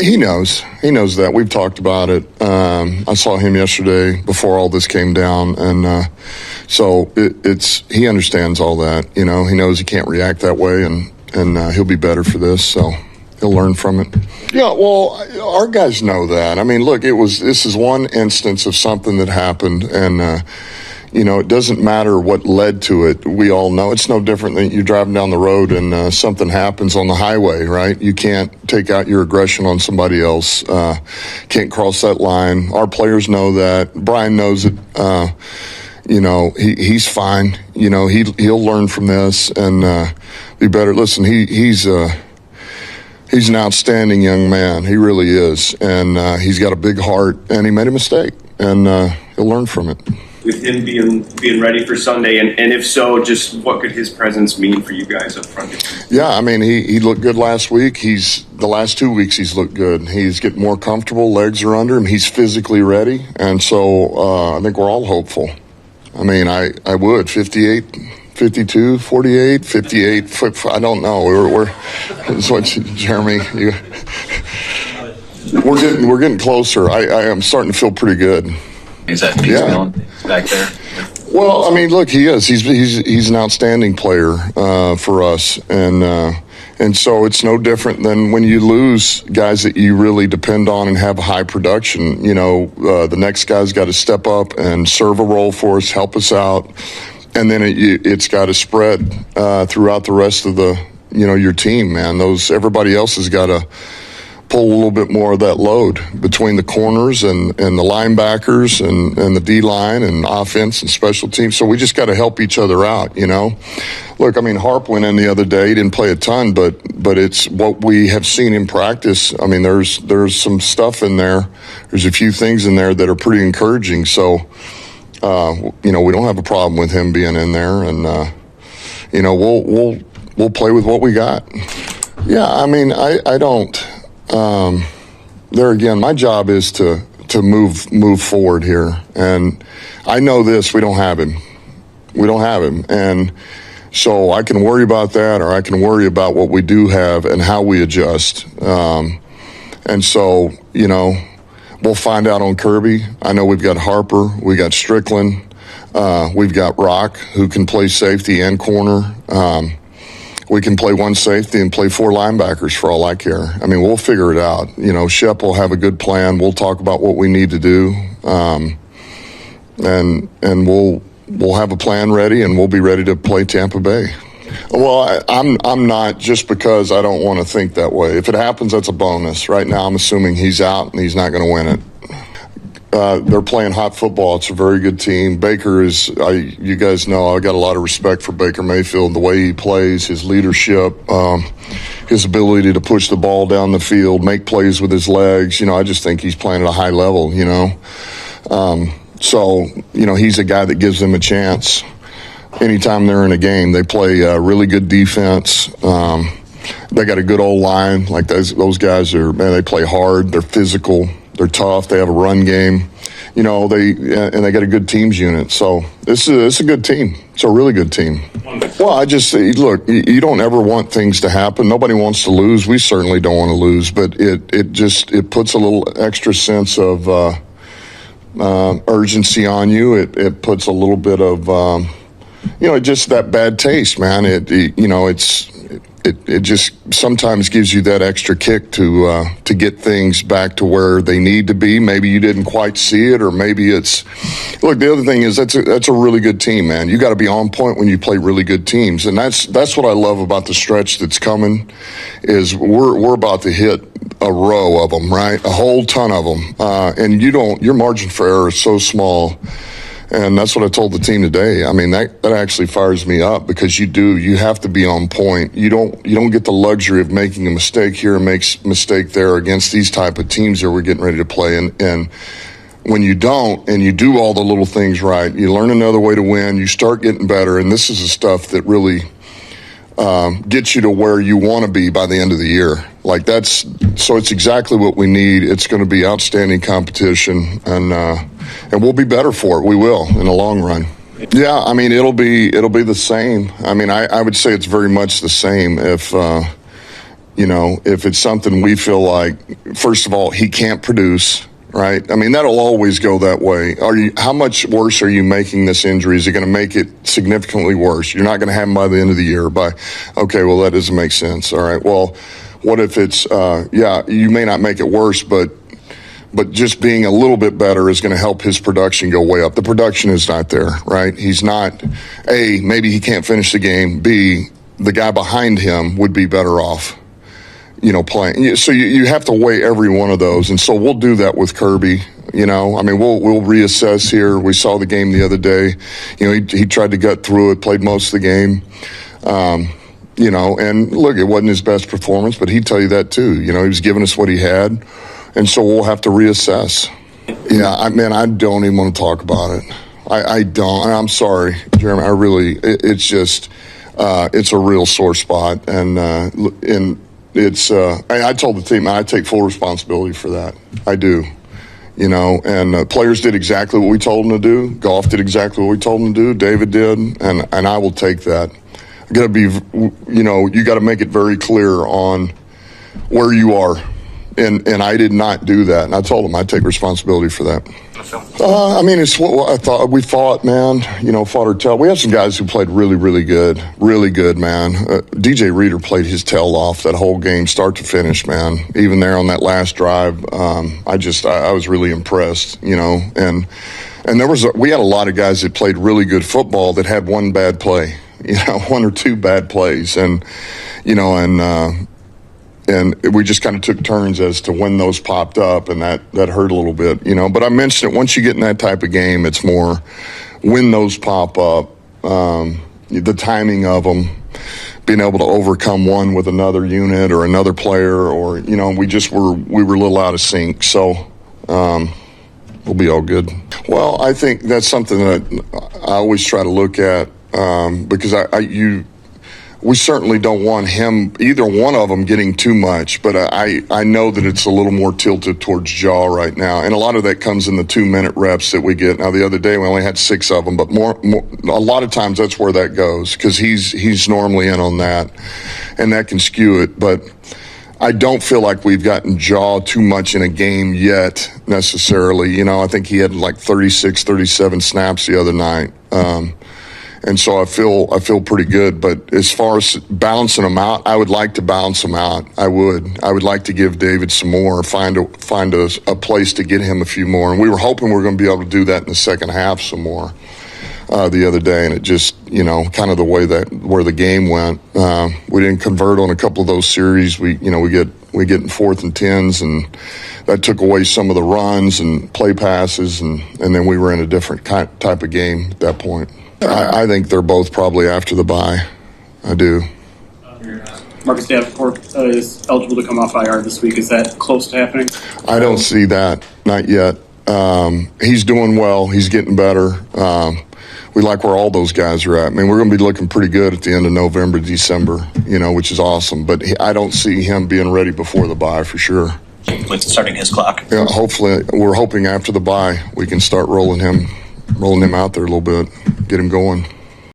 He knows. He knows that. We've talked about it. I saw him yesterday before all this came down, and so he understands all that. You know, he knows he can't react that way, and he'll be better for this. So he'll learn from it. Yeah, well, our guys know that. I mean, look, this is one instance of something that happened, and you know, it doesn't matter what led to it. We all know it's no different than you're driving down the road and something happens on the highway, right? You can't take out your aggression on somebody else. Can't cross that line. Our players know that. Brian knows it. You know, he's fine. You know, he'll learn from this and be better. Listen, he's an outstanding young man. He really is, and he's got a big heart. And he made a mistake, and he'll learn from it. With him being ready for Sunday, and if so, just what could his presence mean for you guys up front? Yeah, I mean, he looked good last week. The last 2 weeks he's looked good. He's getting more comfortable. Legs are under him. He's physically ready, and so I think we're all hopeful. I mean, I would 58, 52, 48, 58. I don't know. We're Jeremy. We're getting closer. I am starting to feel pretty good. Is that feeling back there? Well, I mean, look, he is. He's an outstanding player for us, and so it's no different than when you lose guys that you really depend on and have high production. You know, the next guy's got to step up and serve a role for us, help us out, and then it's got to spread throughout the rest of your team. Man, everybody else has got to pull a little bit more of that load between the corners and the linebackers and the D-line and offense and special teams. So we just got to help each other out, you know. Look, I mean, Harp went in the other day. He didn't play a ton, but it's what we have seen in practice. I mean, there's some stuff in there. There's a few things in there that are pretty encouraging. So, you know, we don't have a problem with him being in there, and you know, we'll play with what we got. Yeah, I mean, I don't. There again, my job is to move forward here, and I know this. We don't have him, and so I can worry about that, or I can worry about what we do have and how we adjust. And so, you know, we'll find out on Kirby. I know we've got Harper, we got Strickland, we've got Rock, who can play safety and corner. We can play one safety and play four linebackers for all I care. I mean, we'll figure it out. You know, Shep will have a good plan. We'll talk about what we need to do, and we'll have a plan ready, and we'll be ready to play Tampa Bay. Well, I'm not, just because I don't want to think that way. If it happens, that's a bonus. Right now, I'm assuming he's out and he's not going to win it. They're playing hot football. It's a very good team. Baker is, you guys know, I got a lot of respect for Baker Mayfield, the way he plays, his leadership, his ability to push the ball down the field, make plays with his legs. You know, I just think he's playing at a high level, you know. So, you know, he's a guy that gives them a chance. Anytime they're in a game, they play really good defense. They got a good old line. Like those guys they play hard. They're physical. They're tough. They have a run game, you know. They got a good teams unit. So it's a good team. It's a really good team. Well, I just look. You don't ever want things to happen. Nobody wants to lose. We certainly don't want to lose. But it puts a little extra sense of urgency on you. It puts a little bit of you know, just that bad taste, man. It just sometimes gives you that extra kick to get things back to where they need to be. Maybe you didn't quite see it, or maybe it's. Look, the other thing is that's a really good team, man. You got to be on point when you play really good teams, and that's what I love about the stretch that's coming. Is we're about to hit a row of them, right? A whole ton of them, and your margin for error is so small. And that's what I told the team today. I mean, that actually fires me up, because you have to be on point. You don't get the luxury of making a mistake here and makes mistake there against these type of teams that we're getting ready to play. And when you don't, and you do all the little things right, you learn another way to win, you start getting better. And this is the stuff that really gets you to where you want to be by the end of the year. Like so it's exactly what we need. It's going to be outstanding competition, and we'll be better for it. We will in the long run. Yeah, I mean, it'll be the same. I mean, I would say it's very much the same. If you know, if it's something we feel like first of all, he can't produce. Right? I mean, that'll always go that way. How much worse are you making this injury? Is it going to make it significantly worse? You're not going to have him by the end of the year. Okay, well, that doesn't make sense. All right, well, what if it's, you may not make it worse, but just being a little bit better is going to help his production go way up. The production is not there, right? He's not, A, maybe he can't finish the game. B, the guy behind him would be better off, playing. So you have to weigh every one of those. And so we'll do that with Kirby. I mean, we'll reassess here. We saw the game the other day. He tried to gut through it, played most of the game. And look, it wasn't his best performance, but he'd tell you that too. He was giving us what he had. And so we'll have to reassess. Yeah, I don't even want to talk about it. I don't. I'm sorry, Jeremy. It's just, it's a real sore spot. And it's, I told the team I take full responsibility for that. I do. And players did exactly what we told them to do. Goff did exactly what we told them to do. David did. And I will take that. I got to be, you got to make it very clear on where you are. And I did not do that. And I told them I'd take responsibility for that. It's what I thought. We fought, man. Fought our tail. We had some guys who played really, really good, man. DJ Reader played his tail off that whole game, start to finish, man. Even there on that last drive, I was really impressed, And we had a lot of guys that played really good football that had one bad play, one or two bad plays, and we just kind of took turns as to when those popped up, and that hurt a little bit, But I mentioned it, once you get in that type of game, it's more when those pop up, the timing of them, being able to overcome one with another unit or another player, or, we were a little out of sync. So we'll be all good. Well, I think that's something that I always try to look at because we certainly don't want either one of them getting too much, but I know that it's a little more tilted towards jaw right now. And a lot of that comes in the 2-minute reps that we get. Now, the other day we only had 6 of them, but a lot of times that's where that goes because he's normally in on that, and that can skew it. But I don't feel like we've gotten jaw too much in a game yet necessarily. I think he had like 36, 37 snaps the other night. And so I feel pretty good. But as far as balancing them out, I would like to balance them out. I would like to give David some more, find a place to get him a few more. And we were hoping we were going to be able to do that in the second half some more the other day. And it just, kind of the way where the game went. We didn't convert on a couple of those series. We get in 4th and 10s, and that took away some of the runs and play passes, and then we were in a different type of game at that point. I think they're both probably after the bye. I do. Marcus Davenport is eligible to come off IR this week. Is that close to happening? I don't see that. Not yet. He's doing well. He's getting better. We like where all those guys are at. We're going to be looking pretty good at the end of November, December, which is awesome. But I don't see him being ready before the bye for sure. With starting his clock. Yeah, hopefully, we're hoping after the bye we can start rolling him out there a little bit, get him going.